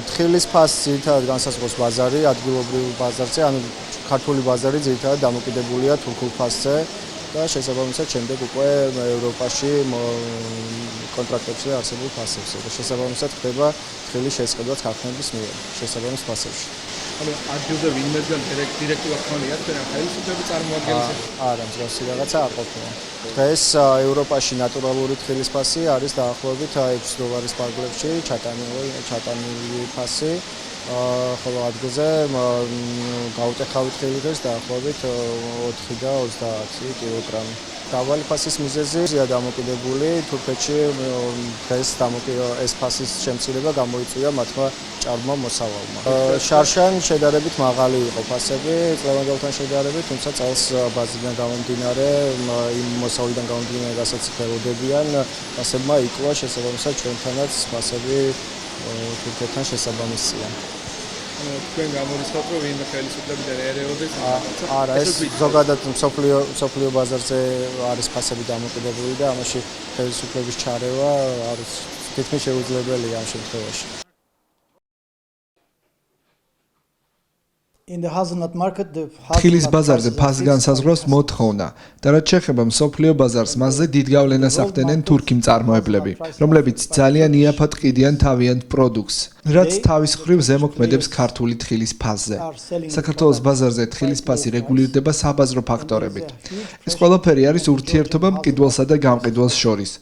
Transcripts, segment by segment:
თხილის ფასი ძირითადად განსაზღვრავს ბაზარი, ადგილობრივ ბაზარზე, ანუ ქართული ბაზარი ძირითადად დამოკიდებულია თურქულ ფასზე და შესაბამისად შემდეგ უკვე ევროპაში კონტრაქტებში არსებულ ფასებზე და შესაბამისად ხდება თხილის შესყიდვაც ქართველების მიერ შესაბამის ფასებში. ანუ ადგილზე ვინმესგან დირექტივა ქონიათ და ხელისუფლების წარმოადგენლებს? არა, მსგავსი რაღაცა არ ყოფილა. დღეს ევროპაში ნატურალური თხილის ფასი არის დაახლოებით $6 პარკლებში, ჩატანილი ფასი. ხოლო ადგილზე გაუტეხავი თხილი დღეს დაახლოებით 4 და 30 კილოგრამი. Davali ფასის მიზეზია დამოკიდებული თურქეთში დღეს ეს ფასის შემცირება გამოიწვია მათმა ჭარბმა მოსავალმა. შარშან შედარებით მაღალი იყო ფასები წლევანდელთან შედარებით, თუმცა წელს ბაზიდან გამომდინარე, იმ მოსავალიდან გამომდინარე, რასაც ხელოდებიან, ფასებმა იკლო შესაბამისად ჩვენთანაც ფასები თურქეთთან შესაბამისია. თქვენ გამორიცხავთ, რომ ვინმე ხელისუფლებიდან ერეოდეს? არა, ეს ზოგადად მსოფლიო ბაზარზე არის ფასები დამოკიდებული და ამაში ხელისუფლების ჩარევა არის თითქმის შეუძლებელია ამ შემთხვევაში. თხილის ბაზარზე ფასს განსაზღვრავს მოთხოვნა და რაც შეეხება მსოფლიო ბაზარს, მასზე დიდ გავლენას ახდენენ თურქი მწარმოებლები, რომლებიც ძალიან იაფად ყიდიან თავიანთ პროდუქტს, რაც თავის მხრივ ზემოქმედებს ქართული თხილის ფასზე. საქართველოს ბაზარზე თხილის ფასი რეგულირდება საბაზრო ფაქტორებით. ეს ყველაფერი არის ურთიერთობა მყიდველსა და გამყიდველს შორის.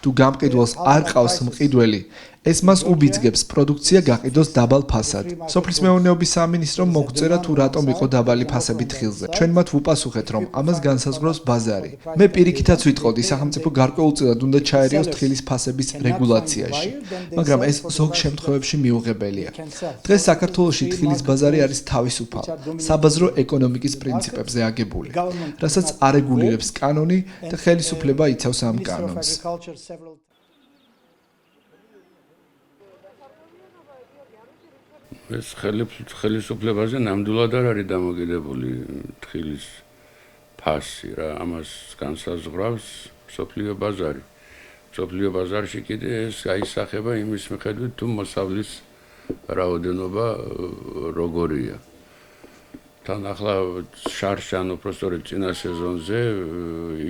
თუ გამყიდველს არ ყავს მყიდველი, ეს მას უბიძგებს პროდუქცია გაყიდოს დაბალ ფასად. სოფლის მეურნეობის სამინისტრომ მოგწერა თუ რატომ იყო დაბალი ფასები თხილზე. ჩვენ მათ ვუპასუხეთ, რომ ამას განსაზღვრავს ბაზარი. მე პირიქითაც ვიტყოდი, სახელმწიფო გარკვეულწილად უნდა ჩაერიოს თხილის ფასების რეგულაციაში, მაგრამ ეს ზოგ შემთხვევებში მიუღებელია. დღეს საქართველოში თხილის ბაზარი არის თავისუფალ, საბაზრო ეკონომიკის პრინციპებზე აგებული, რასაც არეგულირებს კანონი და ხელისუფლება იცავს ამ კანონს. ეს ხელისუფლებაზე ნამდვილად არ არის დამოკიდებული თხილის ფასი რა, ამას განსაზღვრავს მსოფლიო ბაზარი. მსოფლიო ბაზარში კიდე ეს აისახება იმის მიხედვით, თუ მოსავლის რაოდენობა როგორია. თან ახლა შარშან უბრალოდ წინა სეზონზე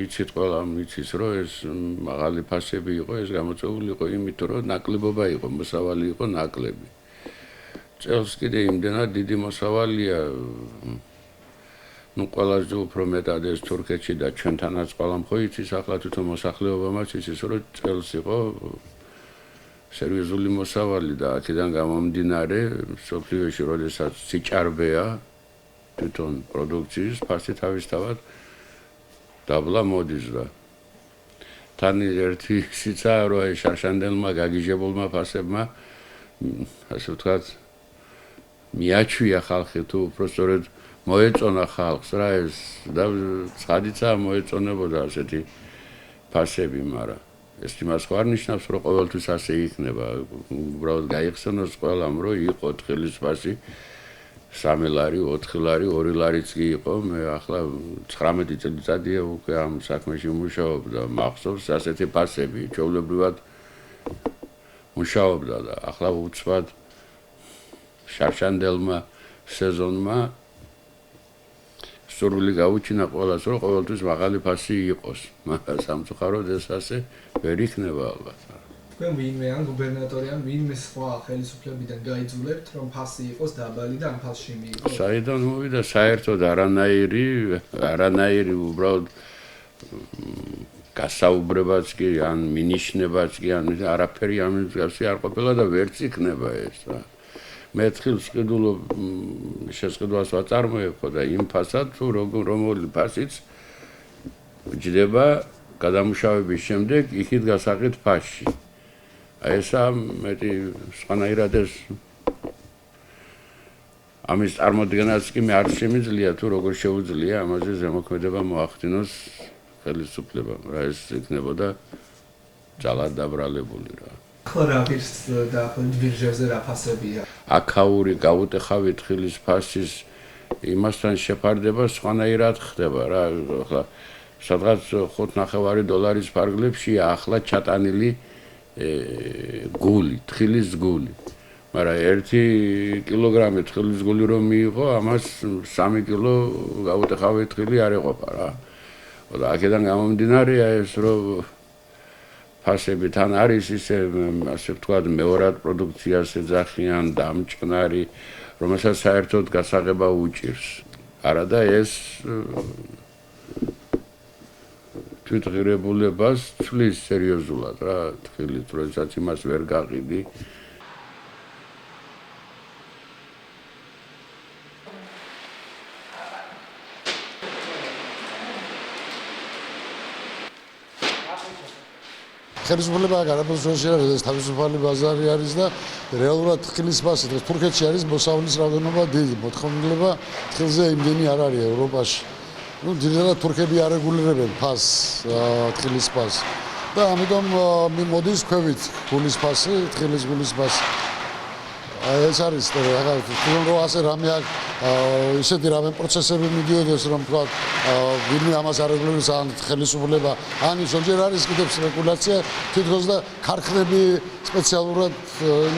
იცით ყველამ იცის, რომ ეს მაღალი ფასები იყო, ეს გამოწვეული იყო იმით, რომ ნაკლებობა იყო, მოსავალი იყო ნაკლები. წელს კიდე იმდენად დიდი მოსავალია, ყველაზე უფრო მეტად ეს თურქეთში და ჩვენთანაც ყველამ ხო იცის, ახლა თვითონ მოსახლეობამაც იცის, რომ წელს იყო სერიოზული მოსავალი და აქედან გამომდინარე, მსოფლიოში როდესაც სიჭარბეა თვითონ პროდუქციის ფასი თავისთავად დაბლა მოდის და თან ერთი სიცაა, რომ შარშანდელმა გაგიჟებულმა ფასებმა ასე ვთქვათ მიაჩვია ხალხი თუ უბრალოდ მოეწონა ხალხს რა ეს და ცხადიცაა მოეწონებოდა ასეთი ფასები, მაგრამ ეს იმას ხო არ ნიშნავს, რომ ყოველთვის ასე იქნება. უბრალოდ გაიხსენოს ყველამ, რომ იყო თხილის ფასი 3 ლარი, 4 ლარი, 2 ლარიც კი იყო. მე ახლა 19 წელიწადია უკვე ამ საქმეში მუშაობ და მახსოვს ასეთი ფასები ჩვეულებრივად მუშაობდა და ახლა უცბად შარშანდელმა სეზონმა სურვილი გაუჩინა ყველას, რომ ყოველთვის მაღალი ფასი იყოს, მაგრამ სამწუხაროდ ეს ასე ვერ იქნება ალბათ. თქვენ ვინმე ან გუბერნატორი ან ვინმე სხვა ხელისუფლებიდან გაიძულებთ, რომ ფასი იყოს დაბალი და ამ ფასში მიიღოს? საიდან მოვიდა საერთოდ არანაირი უბრალოდ გასაუბრებაც კი ან მინიშნებაც კი ან არაფერი ამ მსგავსი არ ყოფილა და ვერც იქნება ეს რა. მე თხილს ყიდულობ შესყიდვას ვაწარმოებ და იმ ფასად თუ რომელი ფასიც ჯდება გადამუშავების შემდეგ იქით გასაყიდ ფასში. ესა მეტი სხვანაირად ეს ამის წარმოდგენაც კი მე არ შემიძლია თუ როგორ შეუძლია ამაზე ზემოქმედება მოახდინოს ხელისუფლებამ რა ეს იქნებოდა ძალად დაბრალებული რა. ახლა რა ვირს დაახლოებით ბირჟებზე რა ფასებია? აქაური გაუტეხავი თხილის ფასის იმასთან შეფარდება სხვანაირად ხდება რა. ახლა სადღაც $5.5 ფარგლებშია ახლა ჩატანილი გული, თხილის გული. მაგრამ 1 კილოგრამი თხილის გული რომ მიიღო, ამას 3 კილო გაუტეხავი თხილი არ ეყოფა რა. და აქედან გამომდინარეა ეს რომ ფასები თან არის ისე ასე ვთქვათ მეორად პროდუქციას ეძახიან დამჭკნარი, რომელსაც საერთოდ გასაღება უჭირს. არადა ეს თვითღირებულებას ცვლის სერიოზულად რა, თხილით, როდესაც იმას ვერ გაყიდი. ხელისუფლება გარაბოს დროში არის თავისუფალი ბაზარი არის და რეალურად თხილის ფასი დღეს თურქეთში არის მოსავლის რაოდენობა დიდი მოთხოვნილება თხილზე იმდენი არ არის ევროპაში. ძირითადად თურქები არ რეგულირებენ ფასს თხილის ფასს და ამიტომ მოდის ქვევით გულის ფასი თხილის გულის ფასი. ეს არის რაღაც თვითონ რო ასე რამე აქ ისეთი რამე პროცესები მიდიოდეს რომ თქვა ვინმე ამას არ რეგულირებს ან ხელისუფლება ან ზოგჯერ არის კიდევ სპეკულაცია თითქოს და ქარხნები სპეციალურად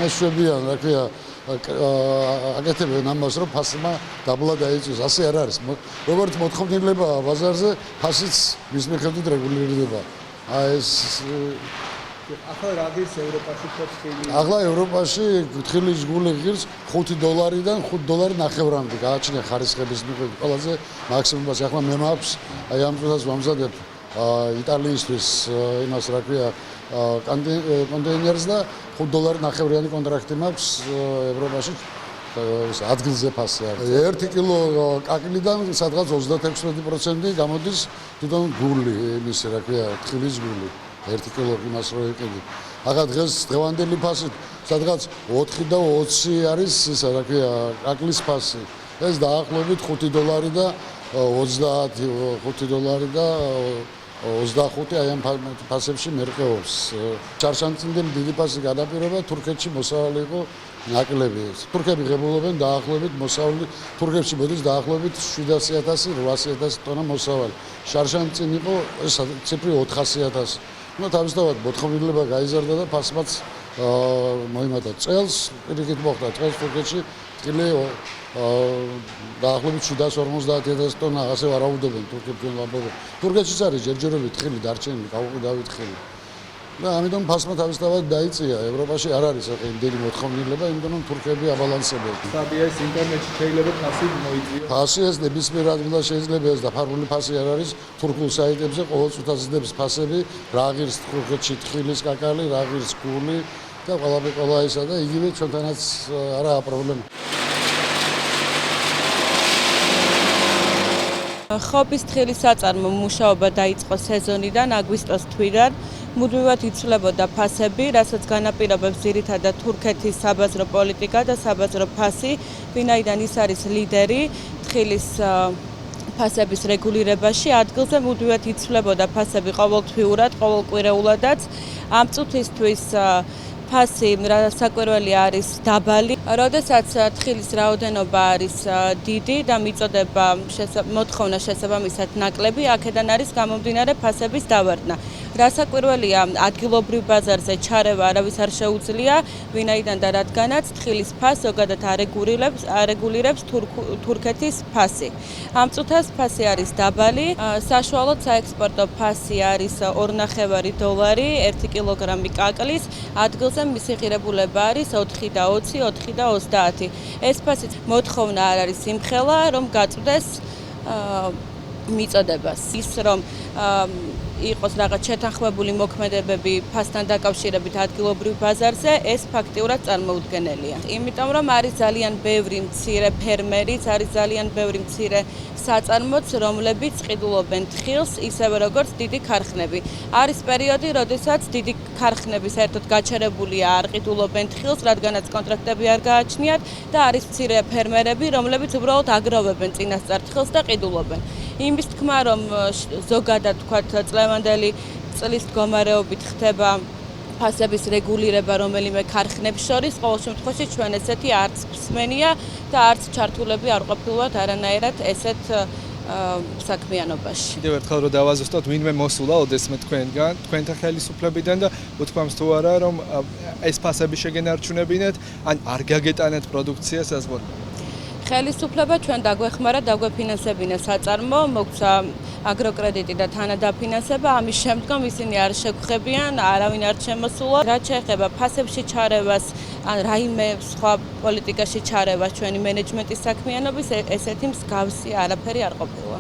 ნაშვებიან რა ქვია აკეთებენ ამას რომ ფასმა დაბლა დაიწვეს ასე არ არის როგორც მოთხოვნილება ბაზარზე ფასიც მის მიხედვით რეგულირდება ეს ახლა რა ღირს ევროპაში თხილი? ახლა ევროპაში თხილის გული ღირს $5-დან $5.50 გააჩნია ხარისხების მიხედვით ყველაზე მაქსიმუმს ახლა მე მაქვს აი ამ დროს ვამზადებ იტალიისთვის იმას რა ქვია კონტეინერს და $5.50 კონტრაქტი მაქვს ევროპაში ადგილზე ფასი არის 1 კილო კაკილიდან სადღაც 36% გამოდის თვითონ გული იმის რა ქვია თხილის გული 1 კილო იმას რო იყიდი. ახლა დღეს დღევანდელი ფასით სადღაც 4 და 20 არის ისა რა ქვია კაკლის ფასი. ეს დაახლოებით $5 და 25 და 25 აი ამ ფასებში მერყეობს. ჩარშანწინდელი დიდი ფასი განაპირობა თურქეთში მოსავალი იყო ნაკლები. თურქები ღებულობენ დაახლოებით მოსავალი თურქებში მოდის დაახლოებით 700,000-800,000 ტონა მოსავალი. შარშანწინ იყო ეს ციფრი 400,000. თავისთავად მოთხოვნილება გაიზარდა და ფასმაც მოიმატა წელს პირიქით მოხდა წელს თურქეთში თხილი დაახლოებით 750,000 ტონა ასე ვარაუდობენ თურქებთან ვამბობენ თურქეთშიც არის ჯერჯერობით თხილი დარჩენილი გაუყიდავით თხილი და ამიტომ ფასმა თავისთავად დაიწია ევროპაში არ არის ახლა იმდენი მოთხოვნილება იმიტომ რომ თურქები აბალანსებენ საბია ეს ინტერნეტში შეიძლება ფასი მოიწიოს ფასი ეს ნებისმიერ ადგილას შეიძლება ეს დაფარული ფასი არ არის თურქულ საიტებზე ყოველ წუთას იზრდებს ფასები რა ღირს თურქეთში თხილის კაკალი რა ღირს გული და ყველა ისა და იგივე ჩვენთანაც არაა პრობლემა ხობის თხილის საწარმო მუშაობა დაიწყო სეზონიდან აგვისტოს თვიდან მუდმივად იცვლებოდა ფასები, რასაც განაპირობებს ძირითადად თურქეთის საბაზრო პოლიტიკა და საბაზრო ფასი, ვინაიდან ის არის ლიდერი თხილის ფასების რეგულირებაში, ადგილზე მუდმივად იცვლებოდა ფასები ყოველთვიურად, ყოველკვირეულადაც. ამ წუთისთვის ფასი საკვირველი არის დაბალი, როდესაც თხილის რაოდენობა არის დიდი და მიწოდება მოთხოვნა შესაბამისად ნაკლები, აქედან არის გამომდინარე ფასების დავარდნა. რასაკვირველია ადგილობრივ ბაზარზე ჩარევა არავის არ შეუძლია, ვინაიდან და რადგანაც თხილის ფასს ზოგადად არეგულირებს თურქეთის ფასი. ამ წუთას ფასი არის დაბალი, საშუალოდ საექსპორტო ფასი არის $2.50 1 კილოგრამი კაკლის, ადგილზე მისი ღირებულება არის 4 და 20, 4 და 30. ეს ფასი მოთხოვნა არ არის იმხელა, რომ გაწვდეს მიწოდებას. ის რომ იყოს რაღაც შეთანხმებული მოქმედებები ფასთან დაკავშირებით ადგილობრივ ბაზარზე, ეს ფაქტიურად წარმოუდგენელია. იმიტომ რომ არის ძალიან ბევრი მცირე ფერმერიც, არის ძალიან ბევრი მცირე საწარმოც, რომლებიც ყიდულობენ თხილს, ისევე როგორც დიდი ქარხნები. არის პერიოდი, როდესაც დიდი ქარხნები საერთოდ გაჩერებულია, არ ყიდულობენ თხილს, რადგანაც კონტრაქტები არ გააჩნიათ და არის მცირე ფერმერები, რომლებიც უბრალოდ აგროვებენ წინასწარ თხილს და ყიდულობენ. იმის თქმა, რომ ზოგადად თქვათ წლევანდელი წლის მდგომარეობით ხდება ფასების რეგულირება რომელიმე ქარხნებს შორის, ყოველ შემთხვევაში ჩვენ ესეთი არც მსმენია და არც ჩართულები არ ყოფილვართ არანაირად ესეთ საქმიანობაში. კიდევ ერთხელ რომ დავაზუსტოთ, ვინმე მოსულა ოდესმე თქვენგან, თქვენთან ხელისუფლებიდან და უთქვამს თუ არა, რომ ეს ფასები შეგენარჩუნებინეთ, ან არ გაგეტანეთ პროდუქცია საზღვარგარეთ. ხელისუფლება ჩვენ დაგვეხმარა, დაგვეფინანსებინა საწარმო, მოგცა აგროკრედიტი და თანადაფინანსება, ამის შემდგომ ისინი არ შეგვხებიან, არავინ არ შემოსულა. რაც შეეხება ფასებში ჩარევას, ან რაიმე სხვა პოლიტიკაში ჩარევას ჩვენი მენეჯმენტის საქმიანობის, ესეთი მსგავსი არაფერი არ ყოფილა.